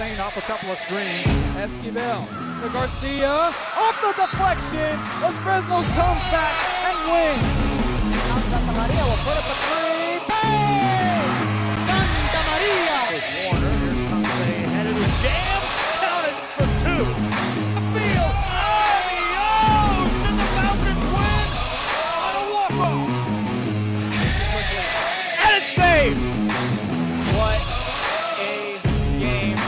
Spain off a couple of screens. Esquivel to Garcia. Off the deflection. Los Fresnos comes back and wins. Now Santa Maria will put up a three. Bang! Santa Maria! There's Warner. Here comes a headed jam. Counted for two. Field. Adios! And the Falcons win on a walk-off. And it's saved. What a game.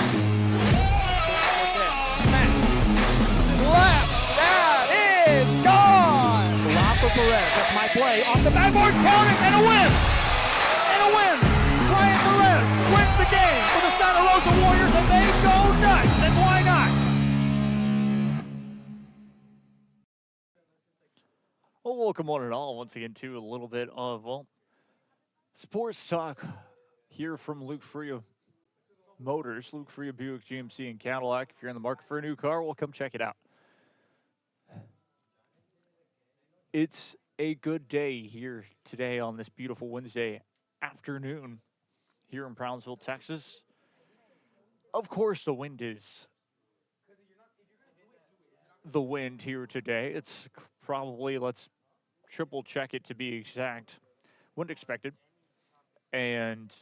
Smack to the left. That is gone. Rafa Perez. That's my play. Off the backboard. Counting and a win. And a win. Brian Perez wins the game for the Santa Rosa Warriors, and they go nuts. And why not? Well, welcome one and all once again to a little bit of, well, sports talk here from Luke Fruia Motors, Luke Fruia Buick GMC and Cadillac. If you're in the market for a new car, well, come check it out. It's a good day here today on this beautiful Wednesday afternoon here in Brownsville, Texas. Of course, the wind is the wind here today. It's probably, let's triple check it to be exact, wind expected. And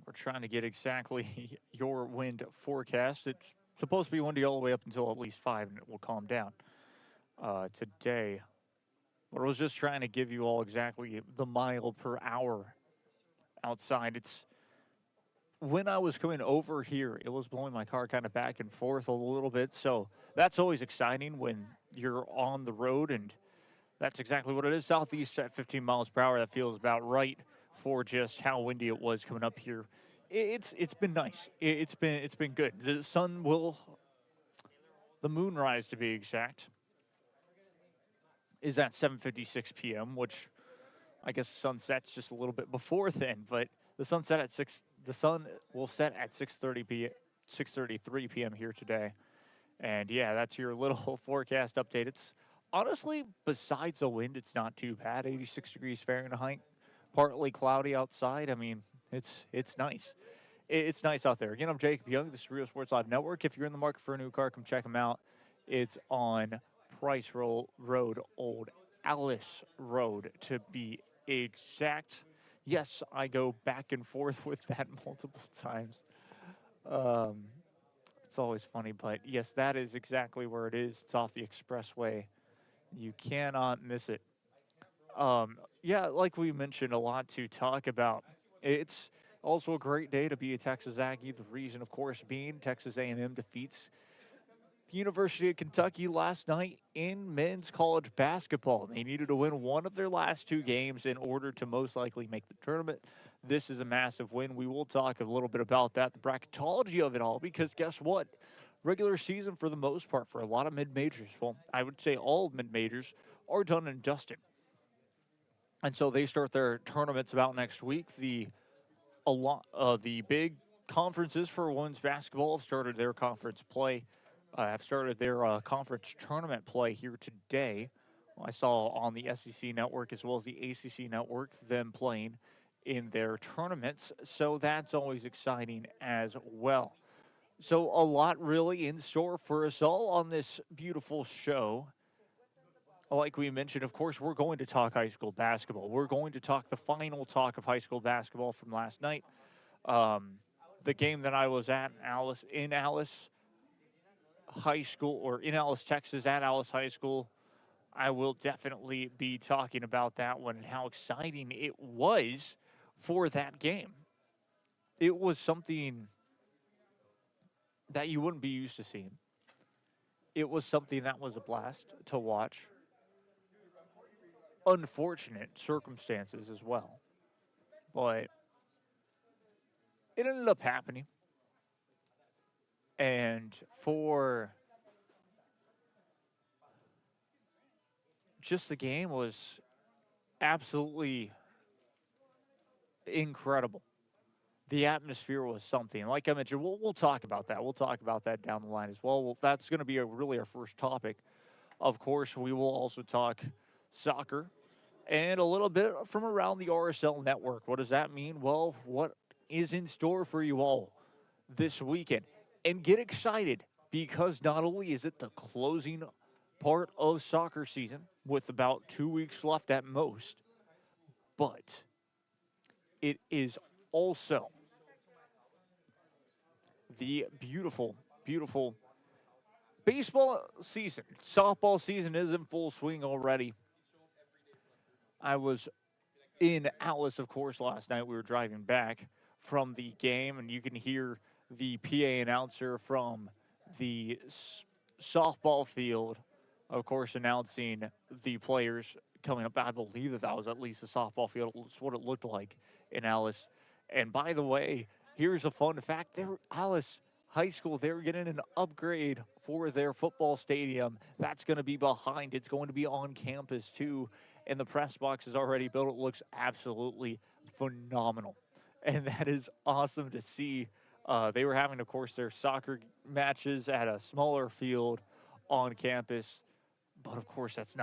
we're trying to get exactly your wind forecast. It's supposed to be windy all the way up until at least 5, and it will calm down today. But I was just trying to give you all exactly the mile per hour outside. It's when I was coming over here, it was blowing my car kind of back and forth a little bit. So that's always exciting when you're on the road, and that's exactly what it is. Southeast at 15 miles per hour. That feels about right for just how windy it was coming up here. It's been nice. It's been good. The sun will, the moonrise to be exact, is at 7:56 p.m., which I guess the sun sets just a little bit before then. But the sun set at 6. The sun will set at 6:33 p.m. here today. And yeah, that's your little forecast update. It's honestly, besides the wind, it's not too bad. 86 degrees Fahrenheit, partly cloudy outside. I mean, it's nice. It's nice out there. Again, I'm Jacob Young. This is Real Sports Live Network. If you're in the market for a new car, come check them out. It's on Price Road, Old Alice Road, to be exact. Yes, I go back and forth with that multiple times. It's always funny, but yes, that is exactly where it is. It's off the expressway. You cannot miss it. Yeah, like we mentioned, a lot to talk about. It's also a great day to be a Texas Aggie. The reason, of course, being Texas A&M defeats the University of Kentucky last night in men's college basketball. They needed to win one of their last 2 games in order to most likely make the tournament. This is a massive win. We will talk a little bit about that, the bracketology of it all, because guess what? Regular season, for the most part, for a lot of mid-majors, well, I would say all mid-majors, are done and dusted. And so they start their tournaments about next week. The big conferences for women's basketball have started their conference play. Have started their conference tournament play here today. I saw on the SEC network as well as the ACC network them playing in their tournaments. So that's always exciting as well. So a lot really in store for us all on this beautiful show. Like we mentioned, of course, we're going to talk high school basketball. We're going to talk the final talk of high school basketball from last night. The game that I was at in Alice High School, or in Alice, Texas, at Alice High School. I will definitely be talking about that one and how exciting it was for that game. It was something that you wouldn't be used to seeing. It was something that was a blast to watch. Unfortunate circumstances as well. But it ended up happening. And for just the game was absolutely incredible. The atmosphere was something. Like I mentioned, we'll talk about that. We'll talk about that down the line as well. That's going to be really our first topic. Of course, we will also talk soccer and a little bit from around the RSL network. What does that mean? Well, what is in store for you all this weekend. And get excited because not only is it the closing part of soccer season with about 2 weeks left at most, but it is also the beautiful, beautiful baseball season. Softball season is in full swing already. I was in Alice, of course, last night. We were driving back from the game, and you can hear the PA announcer from the softball field, of course, announcing the players coming up. I believe that was at least the softball field. It's what it looked like in Alice. And by the way, here's a fun fact. Alice High School, they're getting an upgrade for their football stadium. That's going to be behind. It's going to be on campus, too. And the press box is already built. It looks absolutely phenomenal. And that is awesome to see. They were having, of course, their soccer matches at a smaller field on campus. But, of course, that's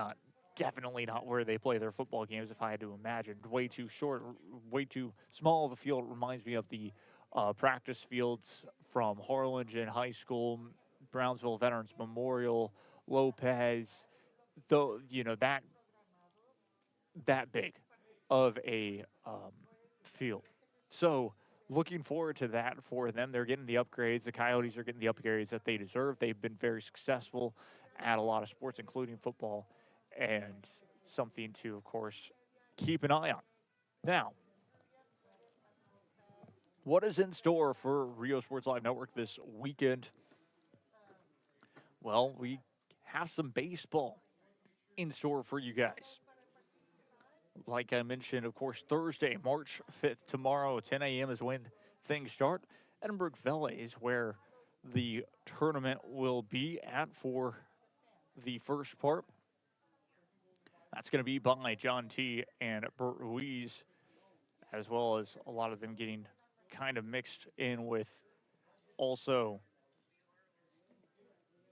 definitely not where they play their football games, if I had to imagine. Way too short, way too small of a field. It reminds me of the practice fields from Harlingen High School, Brownsville Veterans Memorial, Lopez. Though, that big of a field. So looking forward to that for them. They're getting the upgrades. The Coyotes are getting the upgrades that they deserve. They've been very successful at a lot of sports, including football, and something to, of course, keep an eye on. Now, what is in store for Rio Sports Live Network this weekend? Well, we have some baseball in store for you guys. Like I mentioned, of course, Thursday, March 5th, tomorrow, 10 a.m. is when things start. Edinburgh Vela is where the tournament will be at for the first part. That's going to be by John T. and Bert Ruiz, as well as a lot of them getting kind of mixed in with also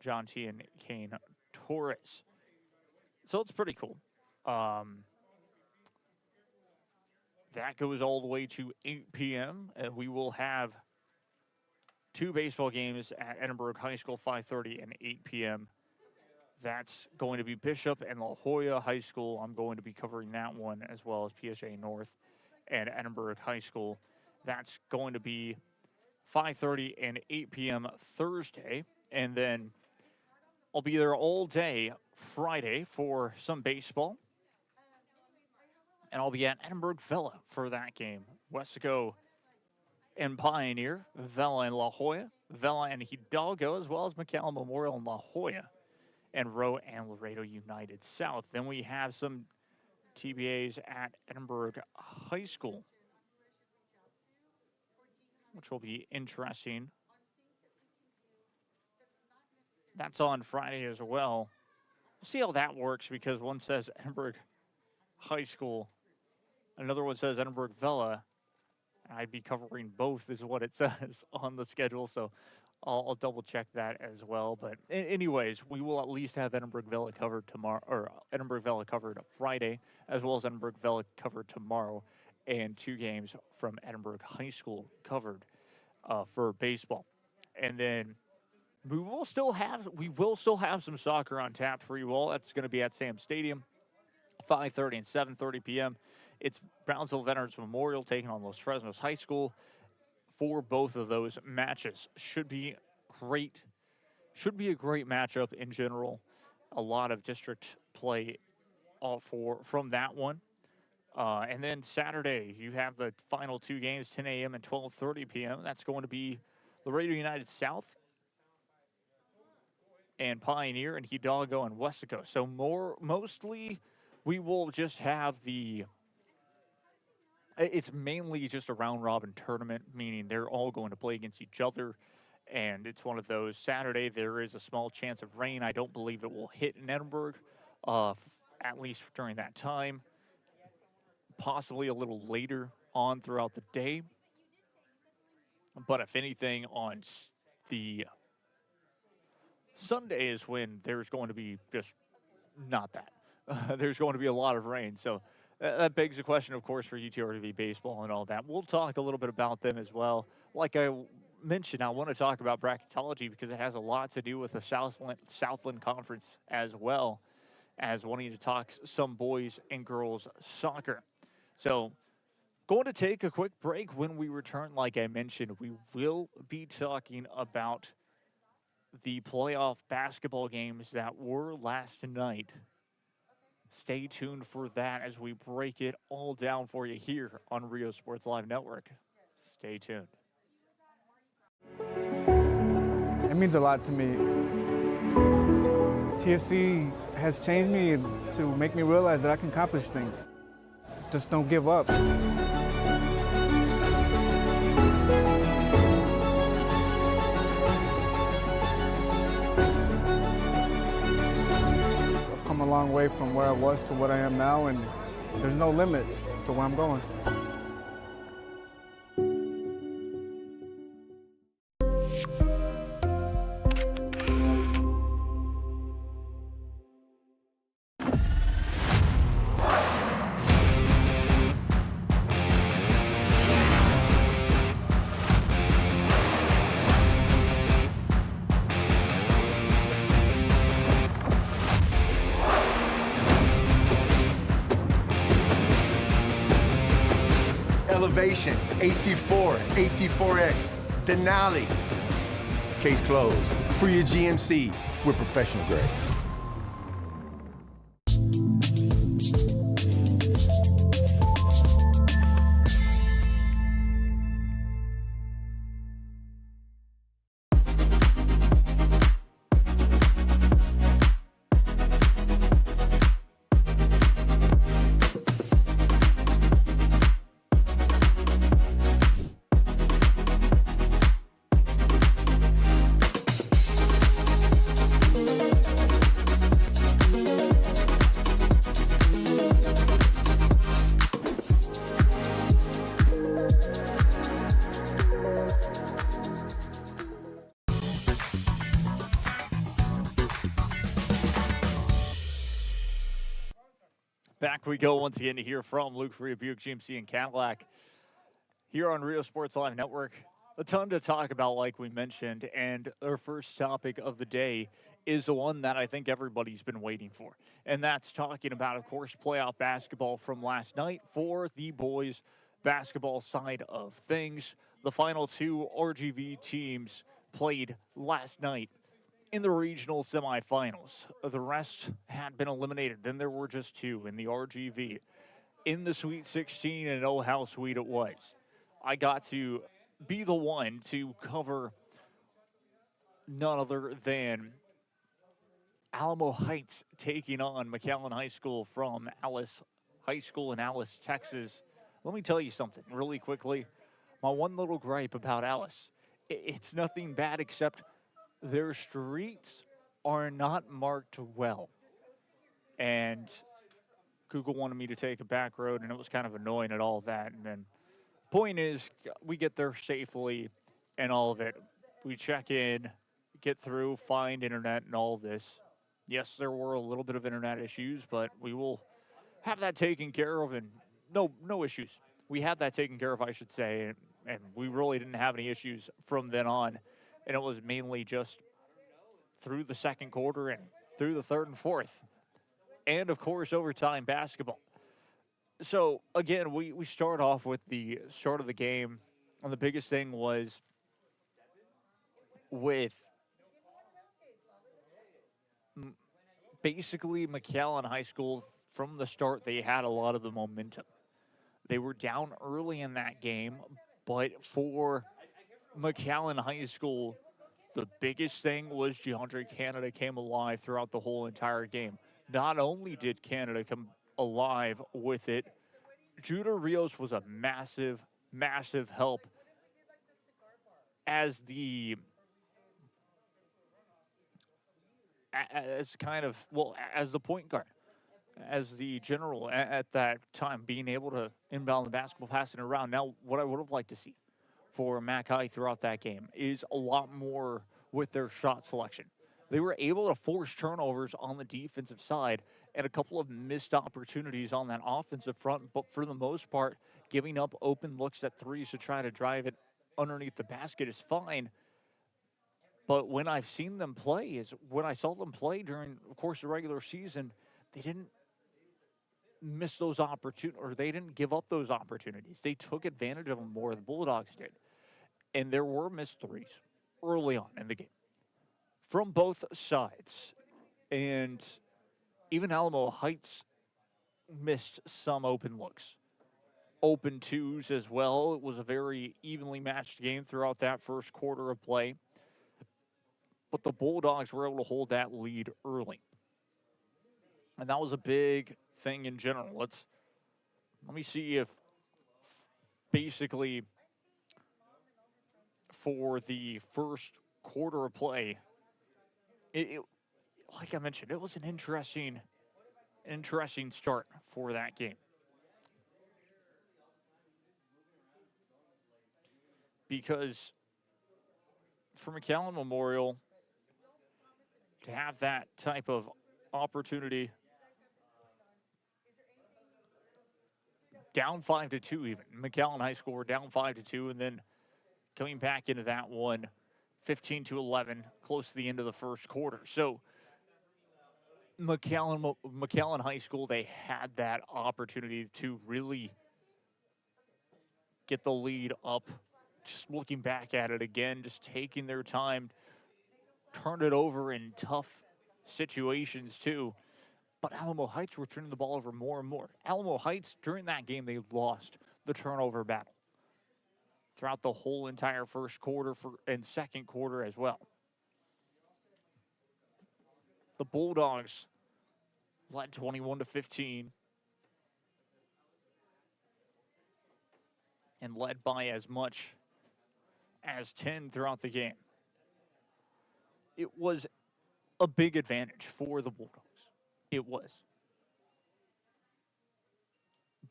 John T. and Kane Torres. So it's pretty cool. That goes all the way to 8 p.m. And we will have two baseball games at Edinburgh High School, 5:30 and 8 p.m. That's going to be Bishop and La Jolla High School. I'm going to be covering that one, as well as PSA North and Edinburgh High School. That's going to be 5:30 and 8 p.m. Thursday. And then I'll be there all day Friday for some baseball. And I'll be at Edinburgh Vela for that game. Wesco and Pioneer, Vela and La Jolla, Vela and Hidalgo, as well as McAllen Memorial and La Jolla, and Roe and Laredo United South. Then we have some TBAs at Edinburgh High School, which will be interesting. That's on Friday as well. We'll see how that works, because one says Edinburgh High School, another one says Edinburgh Vela. I'd be covering both, is what it says on the schedule, so I'll double check that as well. But anyways, we will at least have Edinburgh Vela covered tomorrow, or Edinburgh Vela covered Friday, as well as Edinburgh Vela covered tomorrow, and two games from Edinburgh High School covered for baseball. And then we will still have some soccer on tap for you all. That's going to be at Sam Stadium, 5:30 and 7:30 p.m. It's Brownsville Veterans Memorial taking on Los Fresnos High School for both of those matches. Should be great. Should be a great matchup in general. A lot of district play from that one. And then Saturday, you have the final two games, 10 a.m. and 12:30 p.m. That's going to be Laredo United South and Pioneer and Hidalgo and Wesco. So mostly we will just have it's mainly just a round-robin tournament, meaning they're all going to play against each other, and it's one of those. Saturday, there is a small chance of rain. I don't believe it will hit in Edinburgh, at least during that time. Possibly a little later on throughout the day. But if anything, on the Sunday is when there's going to be just not that. There's going to be a lot of rain, so That begs the question, of course, for UTRV baseball and all that. We'll talk a little bit about them as well. Like I mentioned, I want to talk about bracketology because it has a lot to do with the Southland Conference as well as wanting to talk some boys and girls soccer. So, going to take a quick break. When we return, like I mentioned, we will be talking about the playoff basketball games that were last night. Stay tuned for that as we break it all down for you here on Rio Sports Live Network. Stay tuned. It means a lot to me. TSC has changed me to make me realize that I can accomplish things. Just don't give up. I've come a long way from where I was to what I am now, and there's no limit to where I'm going. Elevation, AT4, AT4X, Denali. Case closed. Fruia GMC, we're professional grade. Back we go once again to hear from Luke Fruia Buick GMC and Cadillac here on Rio Sports Live Network. A ton to talk about, like we mentioned, and our first topic of the day is the one that I think everybody's been waiting for, and that's talking about, of course, playoff basketball from last night for the boys basketball side of things. The final two RGV teams played last night in the regional semifinals. The rest had been eliminated. Then there were just two in the RGV. In the Sweet 16, and oh, how sweet it was. I got to be the one to cover none other than Alamo Heights taking on McAllen High School from Alice High School in Alice, Texas. Let me tell you something really quickly. My one little gripe about Alice, it's nothing bad except their streets are not marked well. And Google wanted me to take a back road, and it was kind of annoying at all of that. And then point is, we get there safely and all of it. We check in, get through, find internet and all of this. Yes, there were a little bit of internet issues, but we will have that taken care of, and no issues. We had that taken care of, I should say, and we really didn't have any issues from then on. And it was mainly just through the second quarter and through the third and fourth. And, of course, overtime basketball. So, again, we start off with the start of the game. And the biggest thing was with basically McAllen High School. From the start, they had a lot of the momentum. They were down early in that game, but for McAllen High School, the biggest thing was DeAndre Canada came alive throughout the whole entire game. Not only did Canada come alive with it, Judah Rios was a massive, massive help as the point guard, as the general at that time, being able to inbound the basketball, passing it around. Now, what I would have liked to see for Mac High throughout that game is a lot more with their shot selection. They were able to force turnovers on the defensive side and a couple of missed opportunities on that offensive front, but for the most part, giving up open looks at threes to try to drive it underneath the basket is fine. But when I've seen them play, is when I saw them play during, of course, the regular season, they didn't miss those opportunities, or they didn't give up those opportunities. They took advantage of them more, the Bulldogs did. And there were missed threes early on in the game from both sides. And even Alamo Heights missed some open looks. Open twos as well. It was a very evenly matched game throughout that first quarter of play. But the Bulldogs were able to hold that lead early. And that was a big thing in general. Let me see if basically for the first quarter of play, it like I mentioned, it was an interesting start for that game. Because for McAllen Memorial to have that type of opportunity, down 5-2 even. McAllen High School were down 5-2, and then coming back into that one, 15-11, close to the end of the first quarter. So McAllen High School, they had that opportunity to really get the lead up. Just looking back at it again, just taking their time, turned it over in tough situations too. But Alamo Heights were turning the ball over more and more. Alamo Heights, during that game, they lost the turnover battle throughout the whole entire first quarter and second quarter as well. The Bulldogs led 21-15 and led by as much as 10 throughout the game. It was a big advantage for the Bulldogs. It was.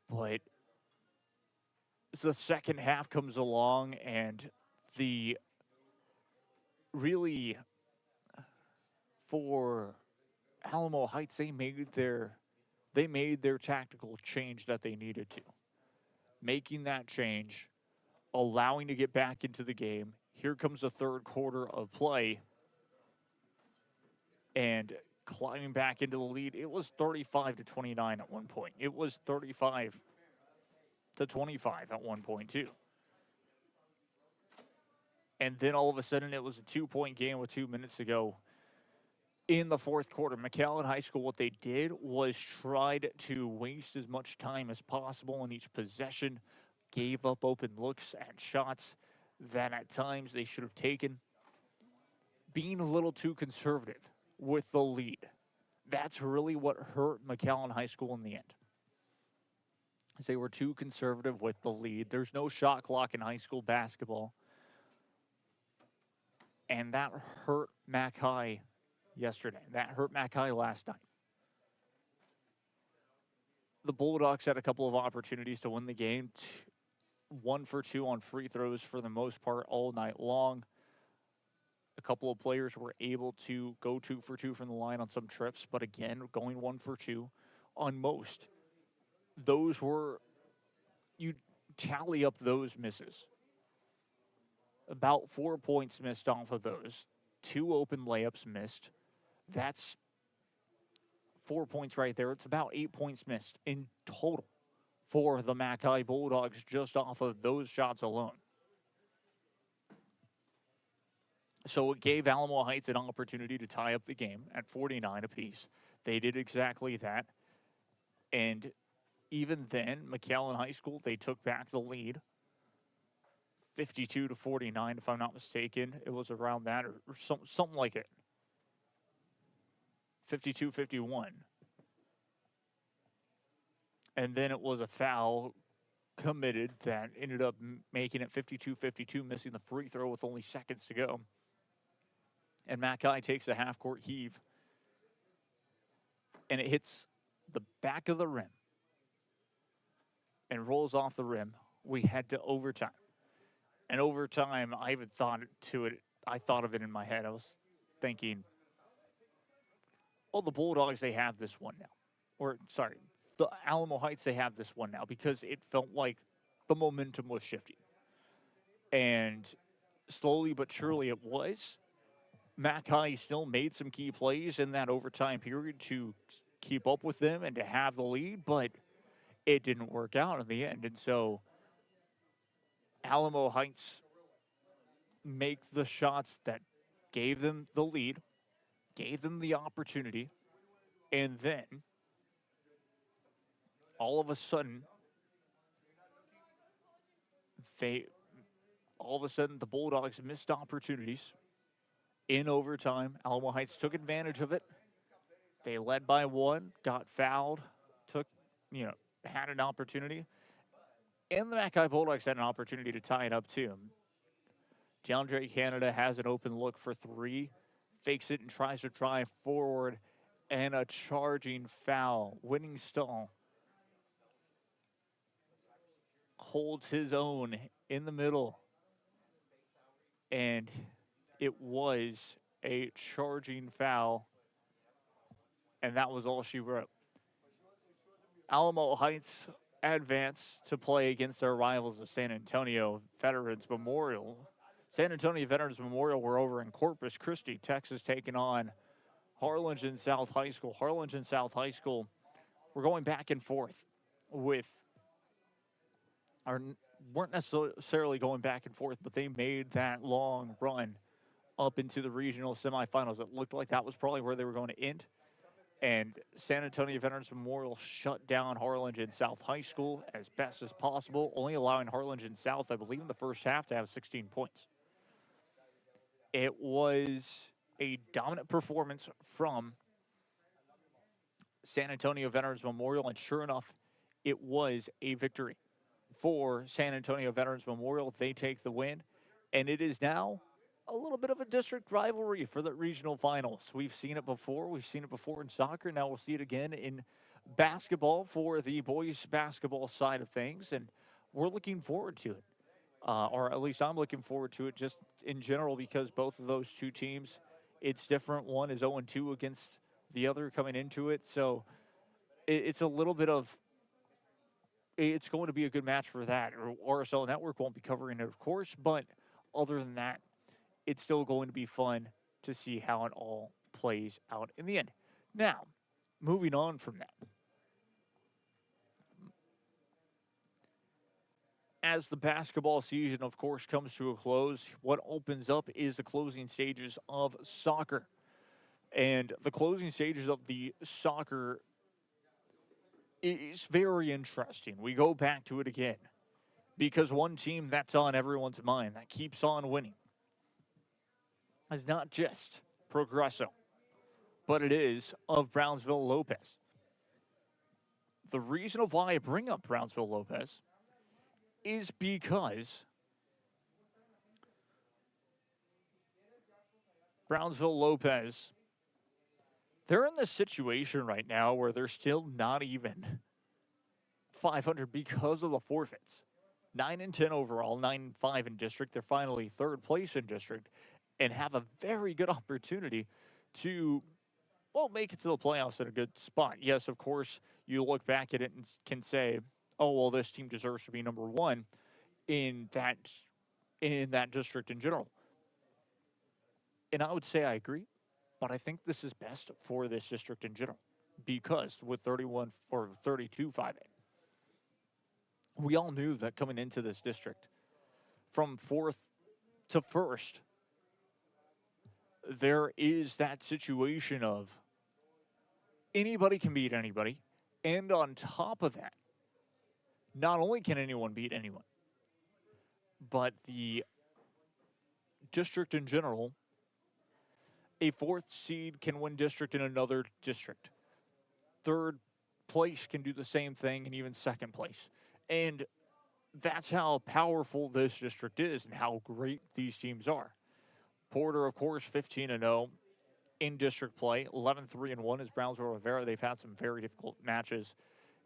But the second half comes along, and the really for Alamo Heights, they made their tactical change that they needed to. Making that change, allowing to get back into the game. Here comes the third quarter of play, and climbing back into the lead. It was 35-29 at one point. It was 35-25 at one point too. And then all of a sudden it was a 2-point game with 2 minutes to go in the fourth quarter. McAllen High School, what they did was tried to waste as much time as possible in each possession, gave up open looks and shots that at times they should have taken, being a little too conservative with the lead. That's really what hurt McAllen High School in the end. As they were too conservative with the lead. There's no shot clock in high school basketball. And that hurt Mac High yesterday. That hurt Mac High last night. The Bulldogs had a couple of opportunities to win the game. 1 for 2 on free throws for the most part all night long. A couple of players were able to go 2 for 2 from the line on some trips, but again, going 1 for 2 on most. Those were, you tally up those misses. About 4 points missed off of those. 2 open layups missed. That's 4 points right there. It's about 8 points missed in total for the Mackay Bulldogs just off of those shots alone. So it gave Alamo Heights an opportunity to tie up the game at 49 apiece. They did exactly that. And even then, McAllen High School, they took back the lead. 52-49, if I'm not mistaken. It was around that or something like it. 52-51. And then it was a foul committed that ended up making it 52-52, missing the free throw with only seconds to go. And Mackay takes a half-court heave, and it hits the back of the rim and rolls off the rim. We head to overtime. And overtime, I even thought of it in my head. I was thinking, well, the Bulldogs, they have this one now. Or, sorry, the Alamo Heights, they have this one now because it felt like the momentum was shifting. And slowly but surely it was. Mackay still made some key plays in that overtime period to keep up with them and to have the lead, but it didn't work out in the end. And so Alamo Heights make the shots that gave them the lead, gave them the opportunity, and then all of a sudden, the Bulldogs missed opportunities in overtime. Alamo Heights took advantage of it. They led by one, got fouled, had an opportunity. And the Mackay Bulldogs had an opportunity to tie it up too. DeAndre Canada has an open look for three, fakes it and tries to drive forward, and a charging foul. Winning Stahl holds his own in the middle, and it was a charging foul, and that was all she wrote. Alamo Heights advance to play against their rivals of San Antonio Veterans Memorial. San Antonio Veterans Memorial were over in Corpus Christi, Texas, taking on Harlingen South High School. Harlingen South High School, we're going back and forth with weren't necessarily going back and forth, but they made that long run up into the regional semifinals. It looked like that was probably where they were going to end. And San Antonio Veterans Memorial shut down Harlingen South High School as best as possible, only allowing Harlingen South, I believe, in the first half to have 16 points. It was a dominant performance from San Antonio Veterans Memorial, and sure enough, it was a victory for San Antonio Veterans Memorial. They take the win, and it is now a little bit of a district rivalry for the regional finals. We've seen it before. We've seen it before in soccer. Now we'll see it again in basketball for the boys basketball side of things, and we're looking forward to it. Or at least I'm looking forward to it just in general because both of those two teams, it's different. One is 0-2 against the other coming into it. So it's a little bit of, it's going to be a good match for that. RSL Network won't be covering it, of course, but other than that, it's still going to be fun to see how it all plays out in the end. Now, moving on from that. As the basketball season, of course, comes to a close, what opens up is the closing stages of soccer. And the closing stages of the soccer is very interesting. We go back to it again because one team that's on everyone's mind, that keeps on winning, is not just Progresso, but it is of Brownsville Lopez. The reason of why I bring up Brownsville Lopez is because Brownsville Lopez, they're in this situation right now where they're still not even 500 because of the forfeits. 9-10 overall, 9-5 in district. They're finally third place in district and have a very good opportunity to, well, make it to the playoffs in a good spot. Yes, of course, you look back at it and can say, oh, well, this team deserves to be number one in that district in general. And I would say I agree, but I think this is best for this district in general because with 31 or 32-5A, we all knew that coming into this district from fourth to first, there is that situation of anybody can beat anybody. And on top of that, not only can anyone beat anyone, but the district in general, a fourth seed can win district in another district. Third place can do the same thing, and even second place. And that's how powerful this district is and how great these teams are. Porter, of course, 15-0 in district play. 11-3-1 is Brownsville Rivera. They've had some very difficult matches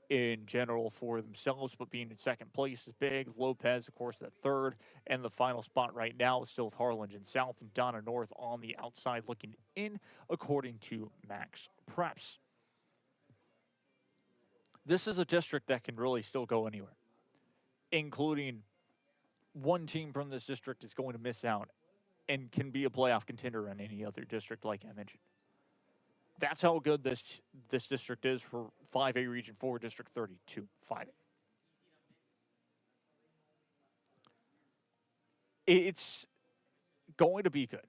in general for themselves, but being in second place is big. Lopez, of course, at third, and the final spot right now is still with Harlingen South and Donna North on the outside looking in, according to Max Preps. This is a district that can really still go anywhere, including one team from this district is going to miss out and can be a playoff contender in any other district, like I mentioned. That's how good this district is for 5A Region 4, District 32, 5A. It's going to be good.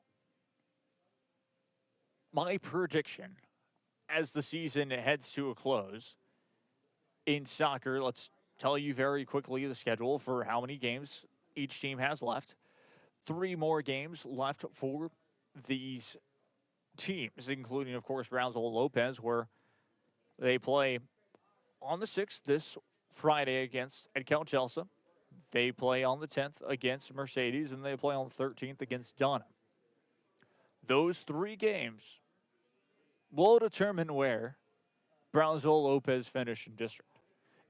My prediction as the season heads to a close in soccer, let's tell you very quickly the schedule for how many games each team has left. 3 more games left for these teams, including, of course, Brownsville Lopez, where they play on the 6th this Friday against Edcal Chelsea. They play on the 10th against Mercedes, and they play on the 13th against Donna. Those 3 games will determine where Brownsville Lopez finish in district.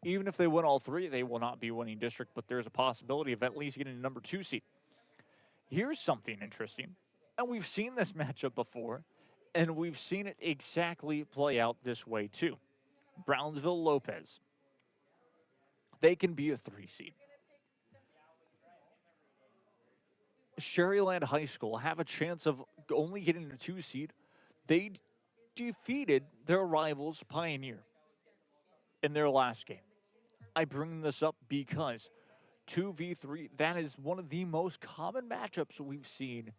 Even if they win all 3, they will not be winning district, but there's a possibility of at least getting a number 2 seed. Here's something interesting, and we've seen this matchup before, and we've seen it exactly play out this way too. Brownsville Lopez, they can be a 3 seed. Sherryland High School have a chance of only getting a 2 seed. They defeated their rivals Pioneer in their last game. I bring this up because 2v3, that is one of the most common matchups we've seen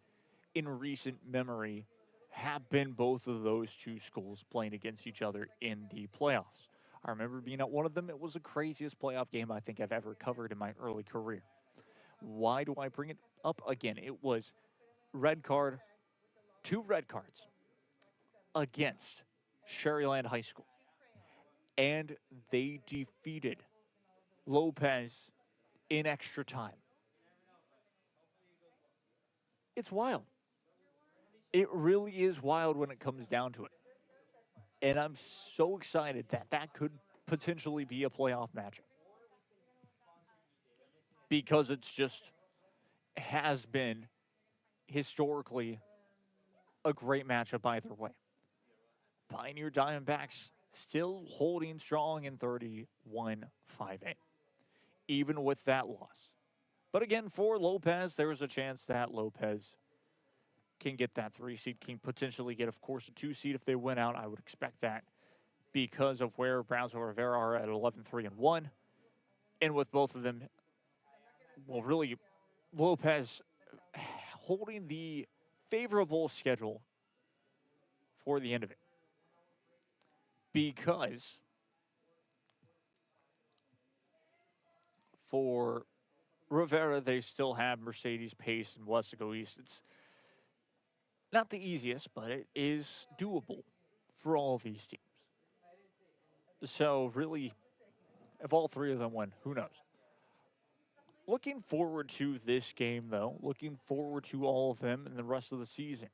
in recent memory, have been both of those 2 schools playing against each other in the playoffs. I remember being at one of them. It was the craziest playoff game I think I've ever covered in my early career. Why do I bring it up again? It was red card, 2 red cards against Sherryland High School. And they defeated Lopez in extra time. It's wild. It really is wild when it comes down to it. And I'm so excited that that could potentially be a playoff matchup. Because it's just has been historically a great matchup either way. Pioneer Diamondbacks still holding strong in 31-5A, even with that loss. But again, for Lopez, there's a chance that Lopez can get that 3 seed, can potentially get, of course, a 2 seed if they win out. I would expect that because of where Brownsville Rivera are at 11-3-1. And with both of them, well, really, Lopez holding the favorable schedule for the end of it. Because for Rivera, they still have Mercedes, Pace, and Wesco East. It's not the easiest, but it is doable for all of these teams. So really, if all 3 of them win, who knows? Looking forward to this game, though. Looking forward to all of them and the rest of the season.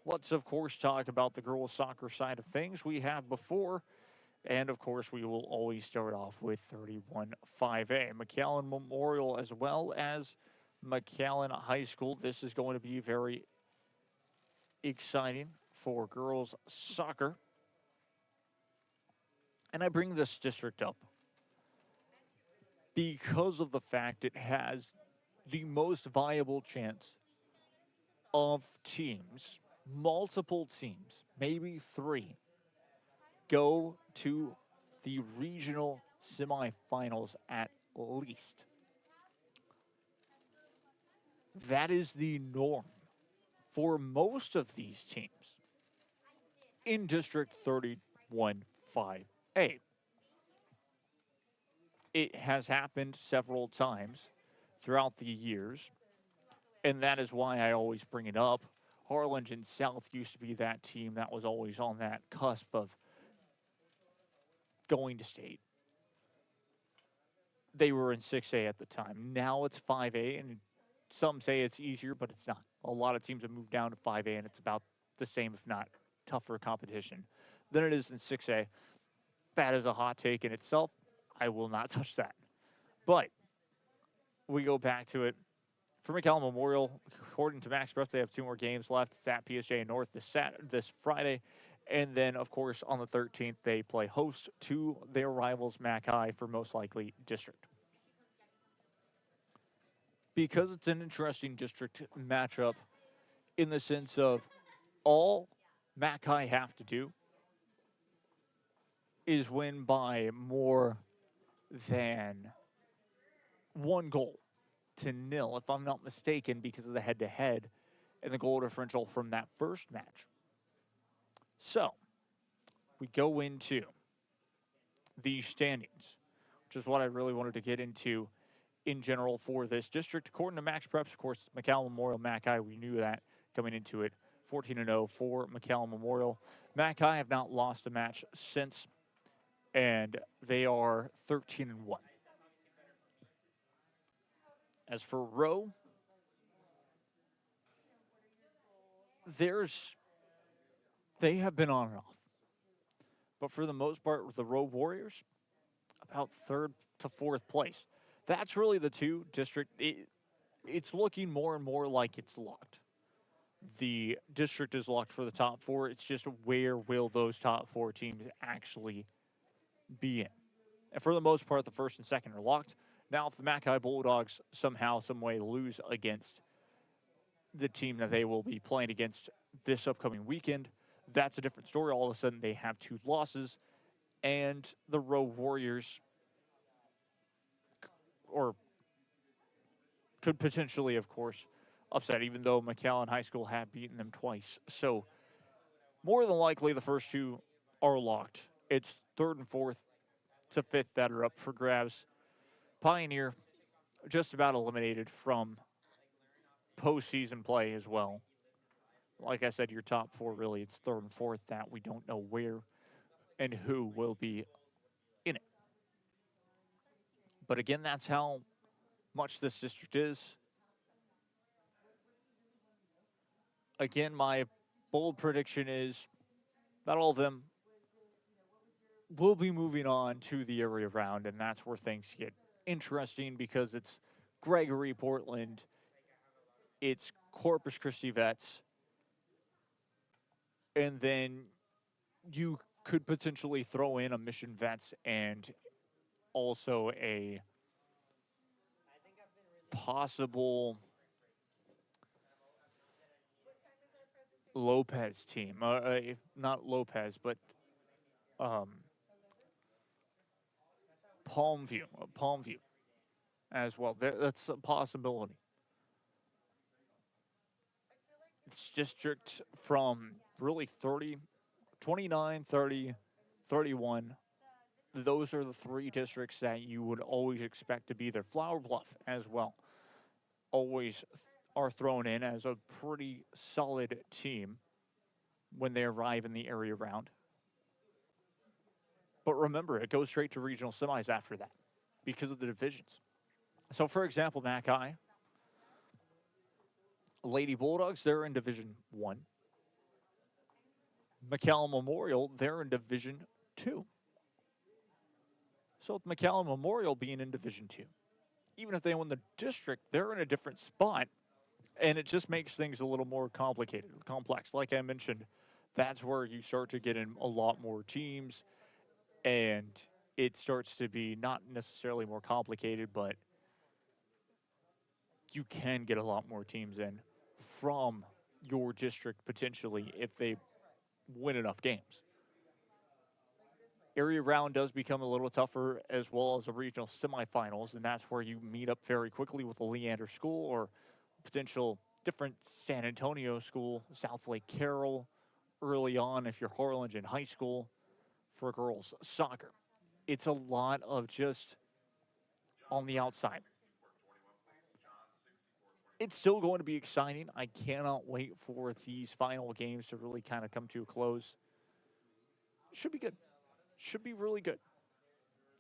Let's, of course, talk about the girls' soccer side of things we have before. And, of course, we will always start off with 31-5A. McAllen Memorial as well as McAllen High School. This is going to be very exciting for girls' soccer. And I bring this district up because of the fact it has the most viable chance of teams, multiple teams, maybe 3, go to the regional semifinals at least. That is the norm for most of these teams in District 31-5A. It has happened several times throughout the years, and that is why I always bring it up. Harlingen South used to be that team that was always on that cusp of going to state. They were in 6A at the time. Now it's 5A, and some say it's easier, but it's not. A lot of teams have moved down to 5A, and it's about the same, if not tougher competition than it is in 6A. That is a hot take in itself. I will not touch that. But we go back to it. For McAllen Memorial, according to Max Prep, they have 2 more games left. It's at PSJ North this Friday. And then, of course, on the 13th, they play host to their rivals, Mac High, for most likely district. Because it's an interesting district matchup in the sense of all Mac High have to do is win by more than 1 goal to 0, if I'm not mistaken, because of the head-to-head and the goal differential from that first match. So, we go into the standings, which is what I really wanted to get into in general for this district. According to Max Preps, of course, McAllen Memorial, Mac High, we knew that coming into it. 14-0 for McAllen Memorial. Mac High have not lost a match since, and they are 13-1. As for Rowe, they have been on and off. But for the most part, the Rowe Warriors, about 3rd to 4th place. That's really the 2 district. It's looking more and more like it's locked. The district is locked for the top 4. It's just where will those top 4 teams actually be in. And for the most part, the 1st and 2nd are locked. Now, if the Mac High Bulldogs somehow, some way lose against the team that they will be playing against this upcoming weekend, that's a different story. All of a sudden, they have 2 losses, and the Rowe Warriors could potentially, of course, upset, even though McAllen High School had beaten them twice. So, more than likely, the first 2 are locked. It's 3rd and 4th to 5th that are up for grabs. Pioneer just about eliminated from postseason play as well. Like I said, your top 4, really, it's 3rd and 4th that we don't know where and who will be in it. But again, that's how much this district is. Again, my bold prediction is not all of them will be moving on to the area round, and that's where things get interesting because it's Gregory, Portland, it's Corpus Christi Vets, and then you could potentially throw in a Mission Vets and also a possible Lopez team. Not Lopez, but Palmview as well. That's a possibility. It's district from really 30, 29, 30, 31. Those are the 3 districts that you would always expect to be there. Flower Bluff as well. Always are thrown in as a pretty solid team when they arrive in the area round. But remember, it goes straight to regional semis after that because of the divisions. So, for example, Mac High, Lady Bulldogs, they're in Division 1. McAllen Memorial, they're in Division 2. So, with McAllen Memorial being in Division 2, even if they win the district, they're in a different spot, and it just makes things a little more complex. Like I mentioned, that's where you start to get in a lot more teams, and it starts to be not necessarily more complicated, but you can get a lot more teams in from your district potentially if they win enough games. Area round does become a little tougher as well as the regional semifinals, and that's where you meet up very quickly with a Leander school or potential different San Antonio school, South Lake Carroll, early on if you're Harlingen High School for girls soccer. It's a lot of just on the outside. It's still going to be exciting. I cannot wait for these final games to really kind of come to a close. Should be good. Should be really good.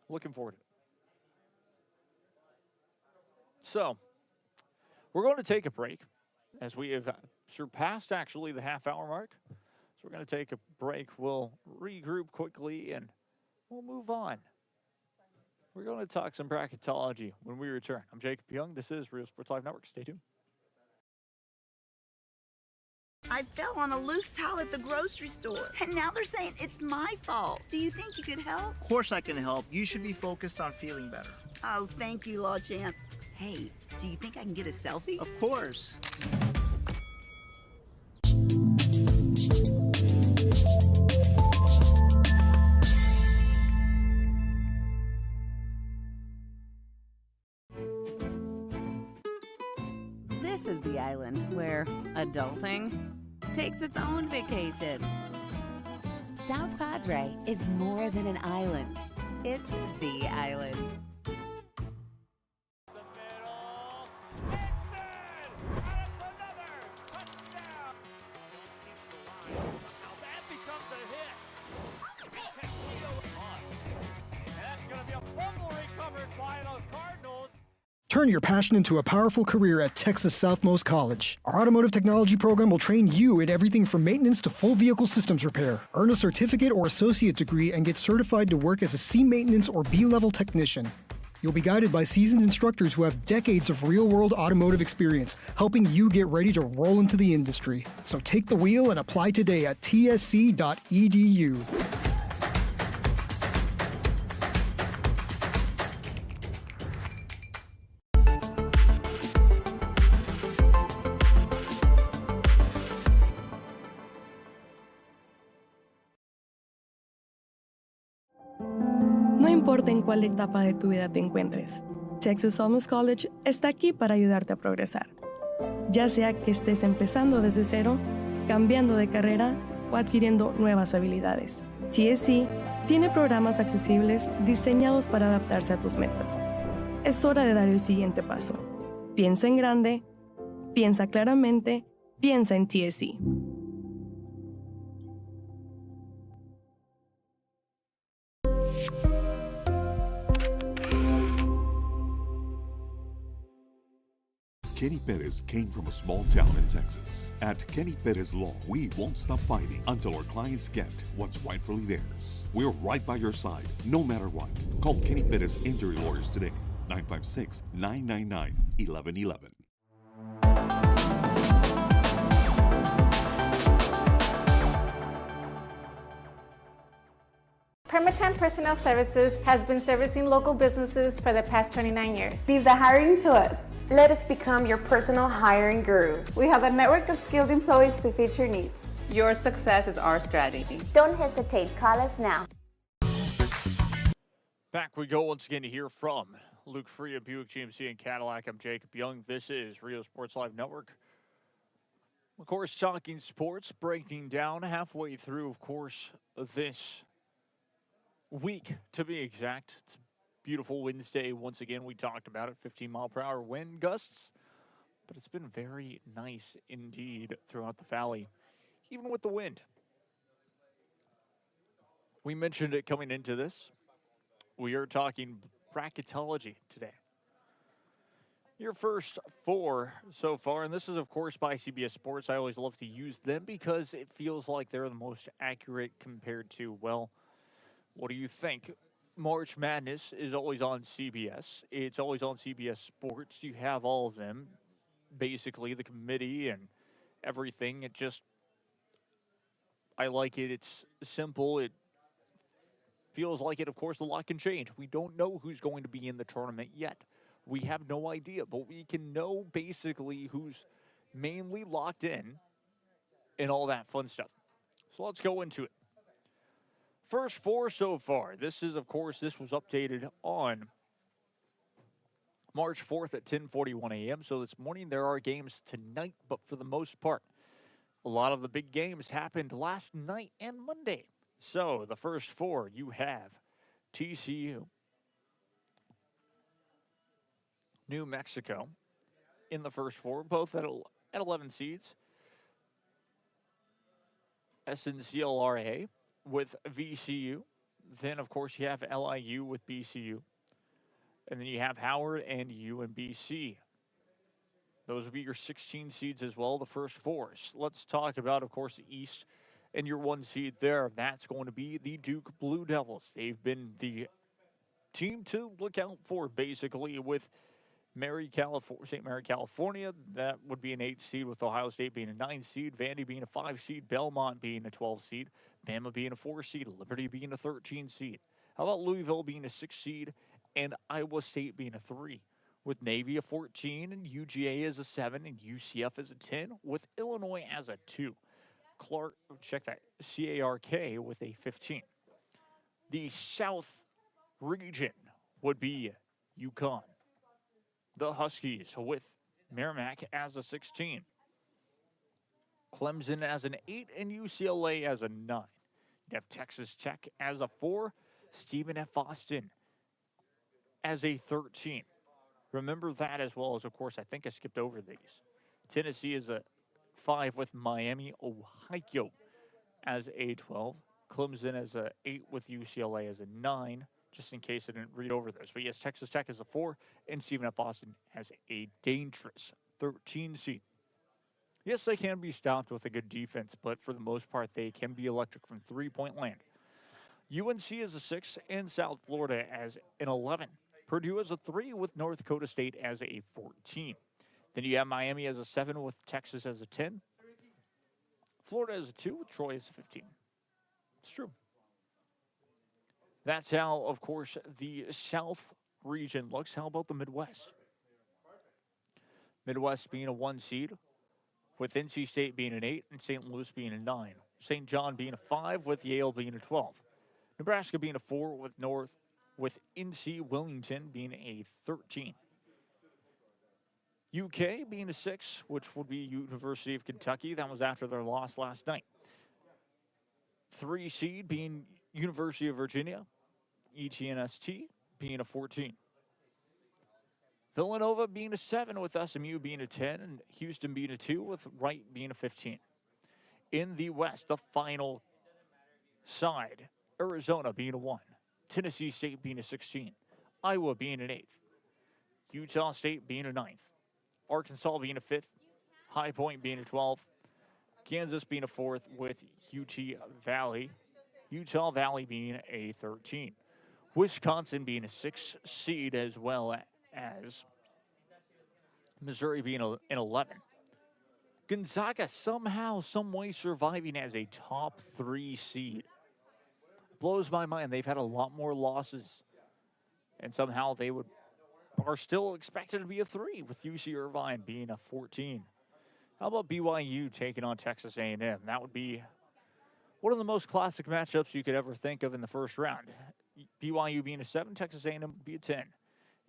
Looking forward to it. So, we're going to take a break as we have surpassed actually the half-hour mark. So we're going to take a break. We'll regroup quickly and we'll move on. We're We're going to talk some bracketology when we return. I'm Jacob Young. This is Real Sports Live Network. Stay tuned. I fell on a loose towel at the grocery store, and now they're saying it's my fault. Do you think you could help? Of course I can help. You should be focused on feeling better. Oh, thank you, Law Champ. Hey, do you think I can get a selfie? Of course. This is the island where adulting takes its own vacation. South Padre is more than an island. It's the island. Turn your passion into a powerful career at Texas Southmost College. Our automotive technology program will train you in everything from maintenance to full vehicle systems repair. Earn a certificate or associate degree and get certified to work as a C maintenance or B-level technician. You'll be guided by seasoned instructors who have decades of real-world automotive experience, helping you get ready to roll into the industry. So take the wheel and apply today at tsc.edu. No importa en cuál etapa de tu vida te encuentres, Texas Southmost College está aquí para ayudarte a progresar. Ya sea que estés empezando desde cero, cambiando de carrera o adquiriendo nuevas habilidades, TSC tiene programas accesibles diseñados para adaptarse a tus metas. Es hora de dar el siguiente paso. Piensa en grande, piensa claramente, piensa en TSC. Kenny Perez came from a small town in Texas. At Kenny Perez Law, we won't stop fighting until our clients get what's rightfully theirs. We're right by your side, no matter what. Call Kenny Perez Injury Lawyers today, 956-999-1111. Permatemp Personnel Services has been servicing local businesses for the past 29 years. Leave the hiring to us. Let us become your personal hiring guru. We have a network of skilled employees to fit your needs. Your success is our strategy. Don't hesitate, call us now. Back we go once again to hear from Luke Fruia, Buick GMC and Cadillac. I'm Jacob Young. This is Real Sports Live Network. Of course, Talkin Sports breaking down halfway through, of course, this week to be exact. It's a beautiful Wednesday. Once again, we talked about it, 15-mile-per-hour wind gusts. But it's been very nice indeed throughout the valley, even with the wind. We mentioned it coming into this. We are talking bracketology today. Your first four so far, and this is, of course, by CBS Sports. I always love to use them because it feels like they're the most accurate compared to, well, what do you think? March Madness is always on CBS. It's always on CBS Sports. You have all of them, basically, the committee and everything. It just, I like it. It's simple. It feels like it. Of course, a lot can change. We don't know who's going to be in the tournament yet. We have no idea, but we can know basically who's mainly locked in and all that fun stuff. So let's go into it. First four so far. This is, of course, this was updated on March 4th at 10:41 a.m. So this morning there are games tonight, but for the most part, a lot of the big games happened last night and Monday. So the first four, you have TCU, New Mexico in the first four, both at 11 seeds. SNCLRA with VCU. Then, of course, you have LIU with BCU. And then you have Howard and UMBC. Those will be your 16 seeds as well, the first fours. Let's talk about, of course, the East and your one seed there. That's going to be the Duke Blue Devils. They've been the team to look out for, basically, with St. Mary, California. That would be an 8 seed, with Ohio State being a 9 seed, Vandy being a 5 seed, Belmont being a 12 seed, Bama being a 4 seed, Liberty being a 13 seed. How about Louisville being a 6 seed and Iowa State being a 3? With Navy a 14 and UGA as a 7 and UCF as a 10, with Illinois as a 2. CARK with a 15. The South region would be UConn. The Huskies with Merrimack as a 16. Clemson as an 8 and UCLA as a 9. You'd have Texas Tech as a 4. Stephen F. Austin as a 13. Remember that, as well as, of course, I think I skipped over these. Tennessee is a 5 with Miami, Ohio as a 12. Clemson as a 8 with UCLA as a 9, just in case I didn't read over this. But yes, Texas Tech is a 4, and Stephen F. Austin has a dangerous 13 seed. Yes, they can be stopped with a good defense, but for the most part, they can be electric from three-point land. UNC is a 6, and South Florida as an 11. Purdue is a 3 with North Dakota State as a 14. Then you have Miami as a 7 with Texas as a 10. Florida as a 2 with Troy as a 15. It's true. That's how, of course, the South region looks. How about the Midwest? Midwest being a 1 seed, with NC State being an 8 and St. Louis being a 9. St. John being a 5 with Yale being a 12. Nebraska being a 4 with NC Wilmington being a 13. UK being a 6, which would be University of Kentucky. That was after their loss last night. 3 seed being University of Virginia. ETNST being a 14. Villanova being a 7 with SMU being a 10, and Houston being a 2 with Wright being a 15. In the West, the final side, Arizona being a 1. Tennessee State being a 16. Iowa being an 8th. Utah State being a 9th. Arkansas being a 5th. High Point being a 12th. Kansas being a 4th with Utah Valley being a 13. Wisconsin being a 6 seed, as well as Missouri being an 11. Gonzaga somehow, some way surviving as a top 3 seed. Blows my mind. They've had a lot more losses, and somehow they are still expected to be a 3, with UC Irvine being a 14. How about BYU taking on Texas A&M? That would be one of the most classic matchups you could ever think of in the first round. BYU being a 7, Texas A&M would be a 10.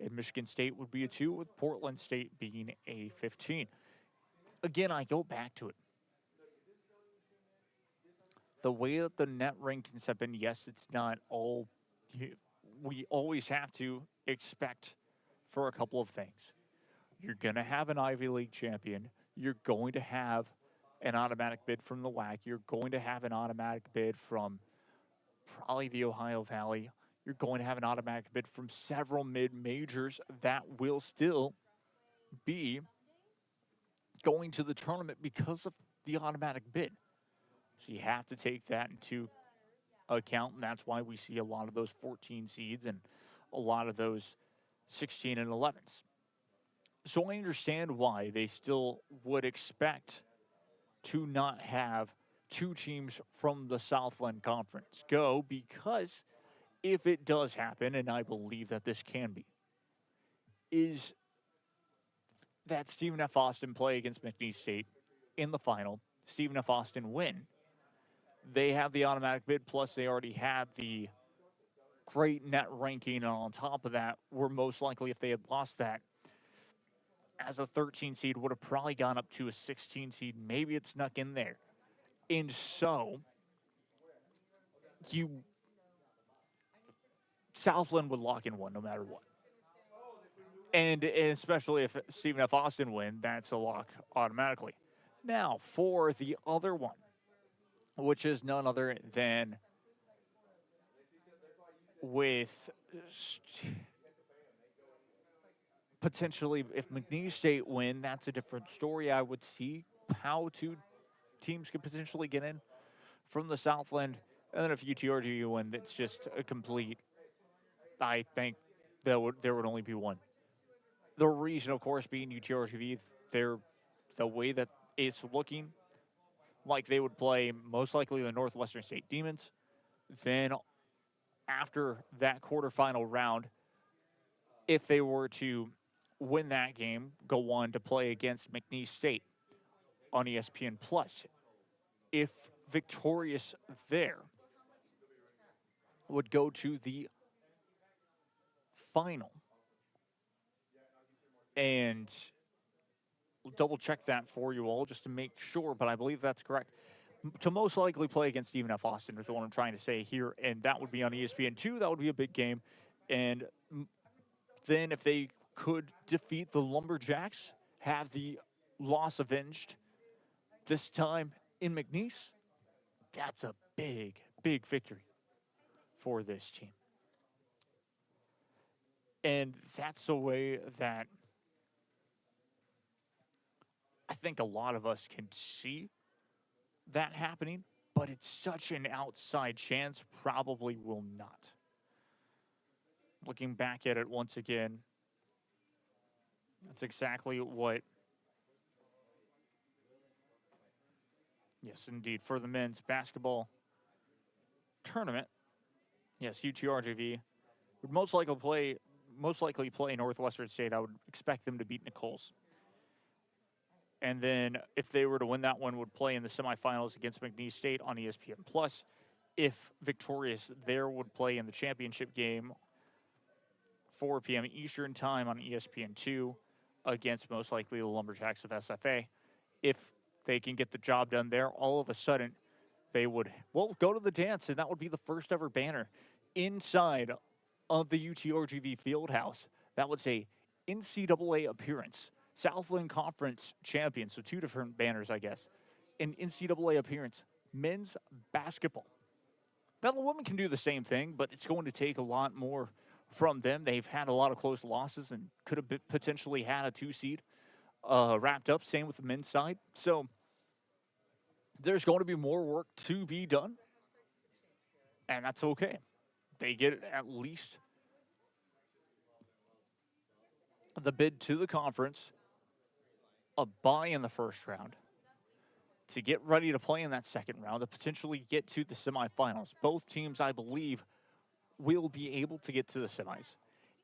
And Michigan State would be a 2, with Portland State being a 15. Again, I go back to it. The way that the net rankings have been, yes, it's not all. We always have to expect for a couple of things. You're going to have an Ivy League champion. You're going to have an automatic bid from the WAC. You're going to have an automatic bid from probably the Ohio Valley. You're going to have an automatic bid from several mid-majors that will still be going to the tournament because of the automatic bid. So you have to take that into account, and that's why we see a lot of those 14 seeds and a lot of those 16 and 11s. So I understand why they still would expect to not have 2 teams from the Southland Conference go, because if it does happen, and I believe that this can be, is that Stephen F. Austin play against McNeese State in the final, Stephen F. Austin win. They have the automatic bid, plus they already had the great net ranking, and on top of that, we're most likely, if they had lost that, as a 13 seed, would have probably gone up to a 16 seed. Maybe it snuck in there. And so, Southland would lock in 1 no matter what. And especially if Stephen F. Austin win, that's a lock automatically. Now, for the other one, which is none other than with potentially, if McNeese State win, that's a different story. I would see how 2 teams could potentially get in from the Southland. And then if UTRGU win, it's just a complete I think there would only be one. The reason, of course, being UTRGV, the way that it's looking like they would play most likely the Northwestern State Demons. Then after that quarterfinal round, if they were to win that game, go on to play against McNeese State on ESPN Plus. If victorious there, would go to the final. And we'll double check that for you all just to make sure, but I believe that's correct. To most likely play against Stephen F. Austin is what I'm trying to say here, and that would be on ESPN2. That would be a big game. And then if they could defeat the Lumberjacks, have the loss avenged, this time in McNeese, that's a big, big victory for this team. And that's the way that I think a lot of us can see that happening, but it's such an outside chance, probably will not. Looking back at it once again, that's exactly what, yes, indeed, for the men's basketball tournament, yes, UTRGV would most likely play Northwestern State. I would expect them to beat Nichols. And then if they were to win that one, would play in the semifinals against McNeese State on ESPN Plus. If victorious there, would play in the championship game, 4 p.m. Eastern time on ESPN2 against most likely the Lumberjacks of SFA. If they can get the job done there, all of a sudden they would, go to the dance, and that would be the first ever banner inside of the UTRGV Fieldhouse. That would say NCAA appearance. Southland Conference champion, so 2 different banners, I guess. An NCAA appearance, men's basketball. Now, the women can do the same thing, but it's going to take a lot more from them. They've had a lot of close losses and could have potentially had a 2-seed wrapped up. Same with the men's side. So there's going to be more work to be done, and that's okay. They get at least the bid to the conference, a bye in the first round, to get ready to play in that second round, to potentially get to the semifinals. Both teams, I believe, will be able to get to the semis.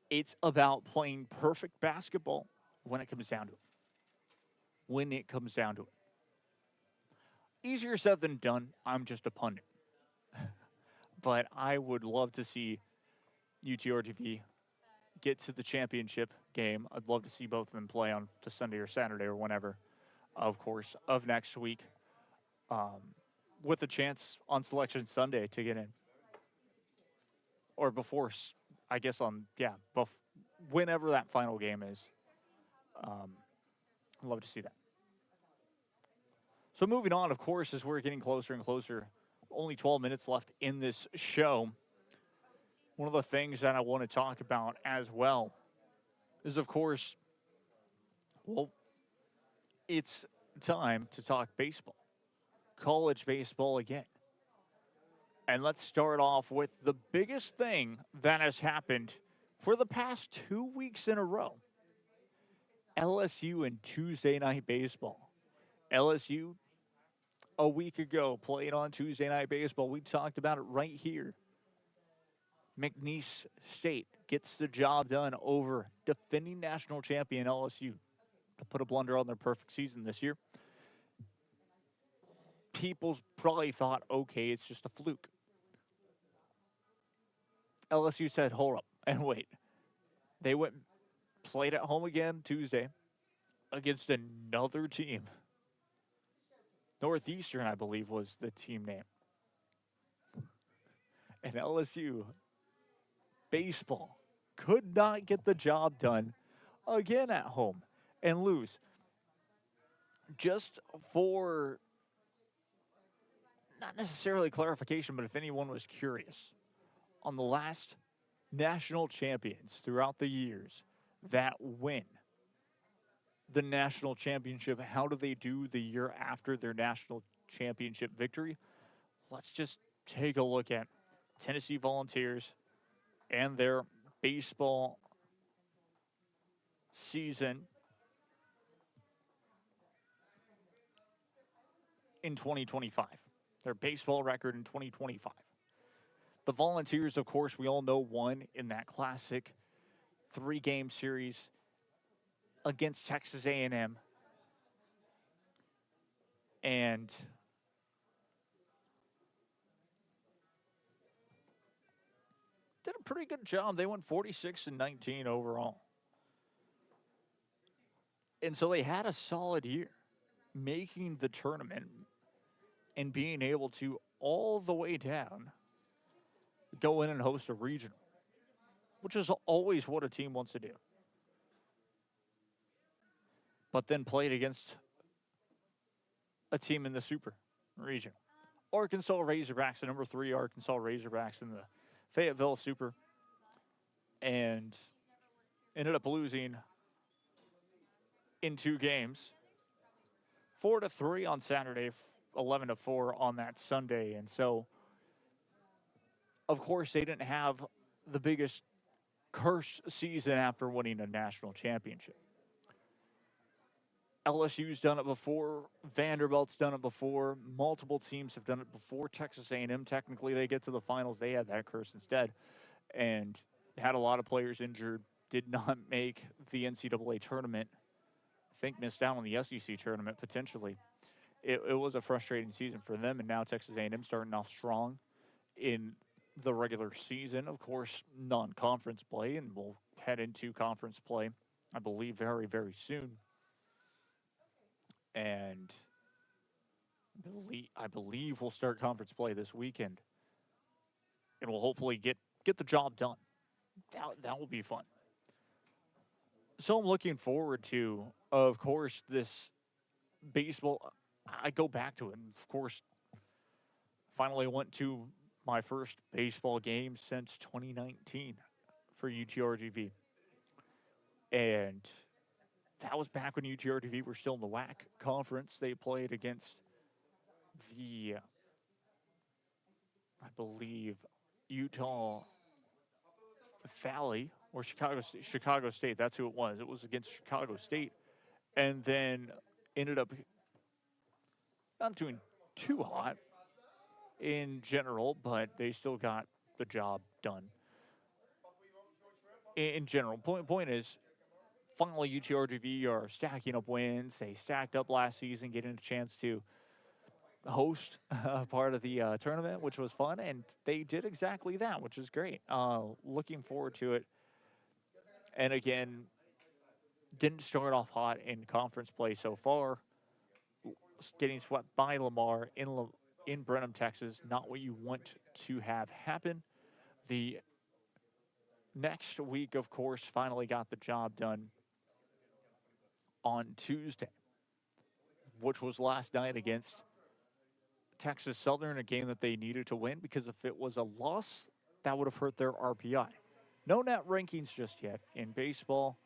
It's about playing perfect basketball when it comes down to it. Easier said than done. I'm just a pundit. But I would love to see UTRGV get to the championship game. I'd love to see both of them play on to Sunday or Saturday or whenever, of course, of next week, with a chance on Selection Sunday to get in. Or before, I guess whenever that final game is. I'd love to see that. So moving on, of course, as we're getting closer and closer, only 12 minutes left in this show. One of the things that I want to talk about as well is, of course, it's time to talk baseball, college baseball again. And let's start off with the biggest thing that has happened for the past 2 weeks in a row. LSU and Tuesday night baseball. LSU, a week ago, played on Tuesday night baseball. We talked about it right here. McNeese State gets the job done over defending national champion LSU to put a blunder on their perfect season this year. People probably thought, okay, it's just a fluke. LSU said, hold up and wait. They played at home again Tuesday against another team. Northeastern, I believe, was the team name. And LSU baseball could not get the job done again at home and lose. Just for not necessarily clarification, but if anyone was curious, on the last national champions throughout the years that win the national championship, how do they do the year after their national championship victory? Let's just take a look at Tennessee Volunteers and their baseball season in 2025. Their baseball record in 2025. The Volunteers, of course, we all know won in that classic 3-game series against Texas A&M. And did a pretty good job. They went 46-19 overall. And so they had a solid year making the tournament and being able to, all the way down, go in and host a regional, which is always what a team wants to do. But then played against a team in the Super region. Arkansas Razorbacks, the number 3 Arkansas Razorbacks in the Fayetteville Super, and ended up losing in 2 games, 4-3 on Saturday, 11-4 on that Sunday. And so, of course, they didn't have the biggest cursed season after winning a national championship. LSU's done it before. Vanderbilt's done it before. Multiple teams have done it before. Texas A&M, technically, they get to the finals. They had that curse instead and had a lot of players injured, did not make the NCAA tournament. I think missed out on the SEC tournament, potentially. It was a frustrating season for them, and now Texas A&M starting off strong in the regular season. Of course, non-conference play, and we'll head into conference play, I believe, very, very soon. And I believe we'll start conference play this weekend. And we'll hopefully get the job done. That will be fun. So I'm looking forward to, of course, this baseball. I go back to it. And of course, finally went to my first baseball game since 2019 for UTRGV. And that was back when UTRGV were still in the WAC conference. They played against the, I believe, Utah Valley or Chicago State. That's who it was. It was against Chicago State. And then ended up not doing too hot in general, but they still got the job done. In general, point is, finally, UTRGV are stacking up wins. They stacked up last season, getting a chance to host part of the tournament, which was fun, and they did exactly that, which is great. Looking forward to it. And again, didn't start off hot in conference play so far. Getting swept by Lamar in Brenham, Texas, not what you want to have happen. The next week, of course, finally got the job done on Tuesday, which was last night against Texas Southern, a game that they needed to win, because if it was a loss, that would have hurt their RPI. No net rankings just yet in baseball,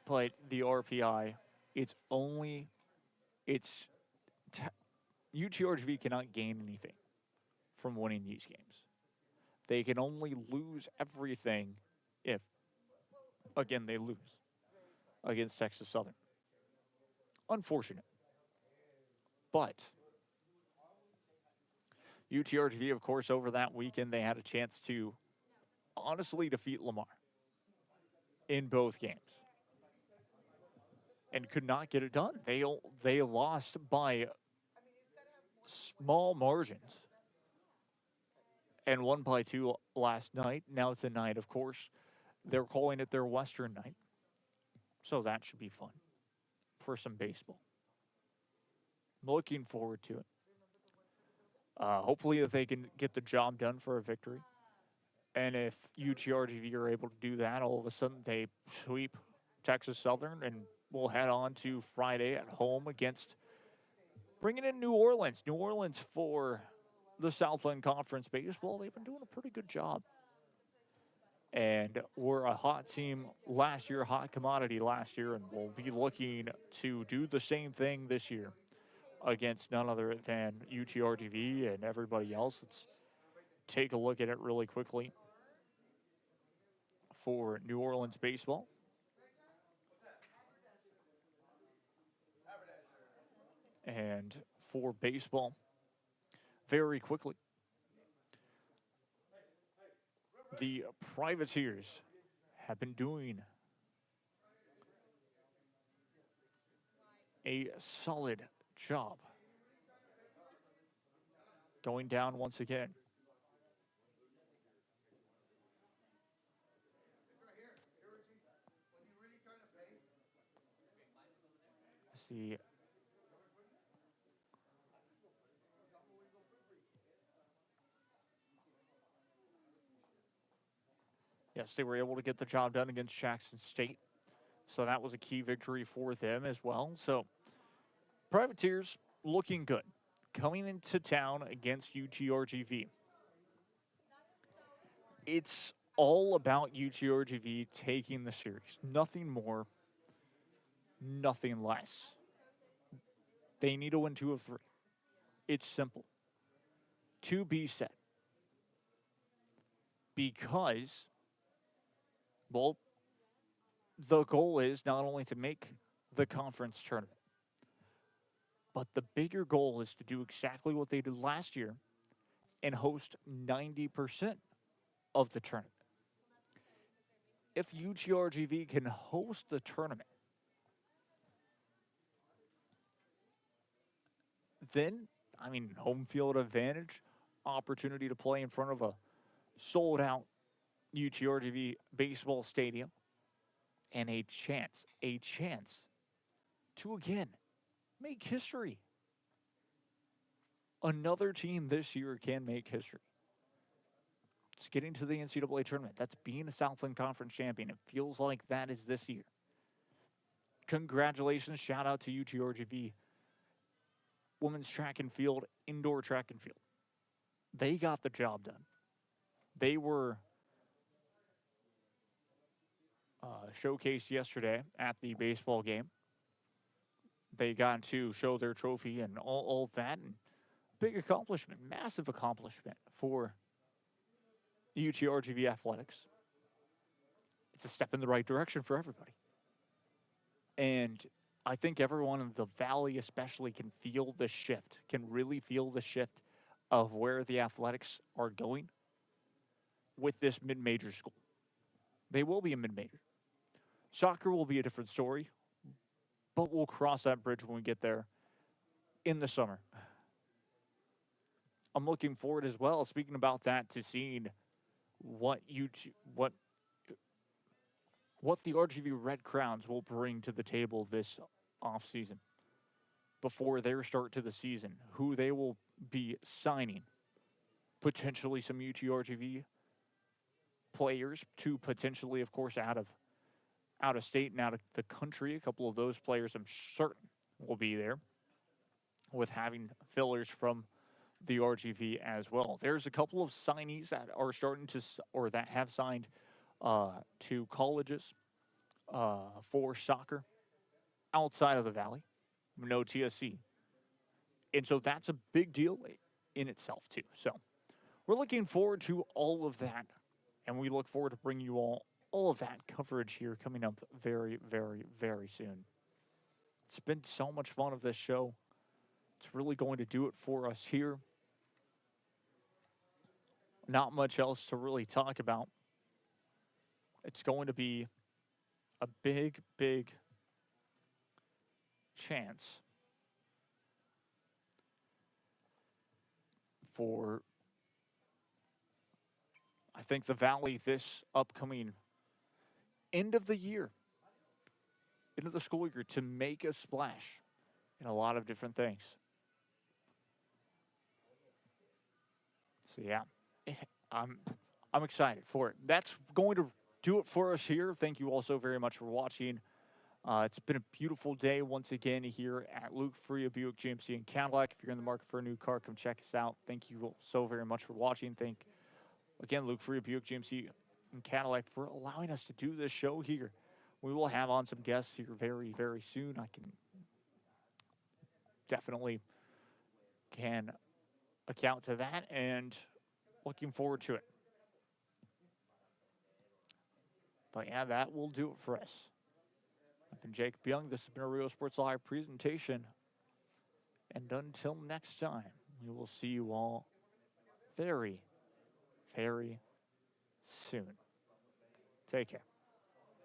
but the RPI, UTRGV cannot gain anything from winning these games. They can only lose everything if, again, they lose against Texas Southern. Unfortunate. But UTRGV, of course, over that weekend, they had a chance to honestly defeat Lamar in both games and could not get it done. They lost by small margins and won by 2 last night. Now tonight, of course, they're calling it their Western night. So that should be fun for some baseball. Looking forward to it. Hopefully if they can get the job done for a victory. And if UTRGV are able to do that, all of a sudden they sweep Texas Southern, and we'll head on to Friday at home against, bringing in New Orleans. New Orleans for the Southland Conference baseball. They've been doing a pretty good job. And we're a hot team last year, hot commodity last year, and we'll be looking to do the same thing this year against none other than UTRGV and everybody else. Let's take a look at it really quickly. for New Orleans baseball. And for baseball, very quickly, the Privateers have been doing a solid job. Going down once again. See. Yes, they were able to get the job done against Jackson State. So that was a key victory for them as well. So Privateers looking good. Coming into town against UTRGV. It's all about UTRGV taking the series. Nothing more, nothing less. They need to win 2 of 3. It's simple. To be set. Because, well, the goal is not only to make the conference tournament, but the bigger goal is to do exactly what they did last year and host 90% of the tournament. If UTRGV can host the tournament, then, home field advantage, opportunity to play in front of a sold-out UTRGV baseball stadium, and a chance to, again, make history. Another team this year can make history. It's getting to the NCAA tournament. That's being a Southland Conference champion. It feels like that is this year. Congratulations. Shout out to UTRGV. Women's track and field, indoor track and field. They got the job done. They were showcased yesterday at the baseball game. They got to show their trophy and all of that. And big accomplishment, massive accomplishment for UTRGV athletics. It's a step in the right direction for everybody. And I think everyone in the Valley especially can feel the shift, can really feel the shift of where the athletics are going with this mid-major school. They will be a mid-major. Soccer will be a different story, but we'll cross that bridge when we get there in the summer. I'm looking forward as well, speaking about that, to seeing what the RGV Red Crowns will bring to the table this offseason before their start to the season, who they will be signing, potentially some UTRGV players to potentially, of course, out of state and out of the country. A couple of those players I'm certain will be there, with having fillers from the RGV as well. There's a couple of signees that are starting to, or that have signed to colleges for soccer outside of the Valley. No TSC. And so that's a big deal in itself too. So we're looking forward to all of that, and we look forward to bringing you all of that coverage here coming up very, very, very soon. It's been so much fun of this show. It's really going to do it for us here. Not much else to really talk about. It's going to be a big, big chance for, I think, the Valley this upcoming end of the year, end of the school year, to make a splash in a lot of different things. So yeah, I'm excited for it. That's going to do it for us here. Thank you all so very much for watching. It's been a beautiful day once again here at Luke Fruia Buick GMC in Cadillac. If you're in the market for a new car, come check us out. Thank you all so very much for watching. Thank, again, Luke Fruia Buick GMC in Cadillac for allowing us to do this show here. We will have on some guests here very, very soon. I can definitely account to that, and looking forward to it. But yeah, that will do it for us. I've been Jacob Young. This has been a Real Sports Live presentation. And until next time, we will see you all very, very soon. Take care.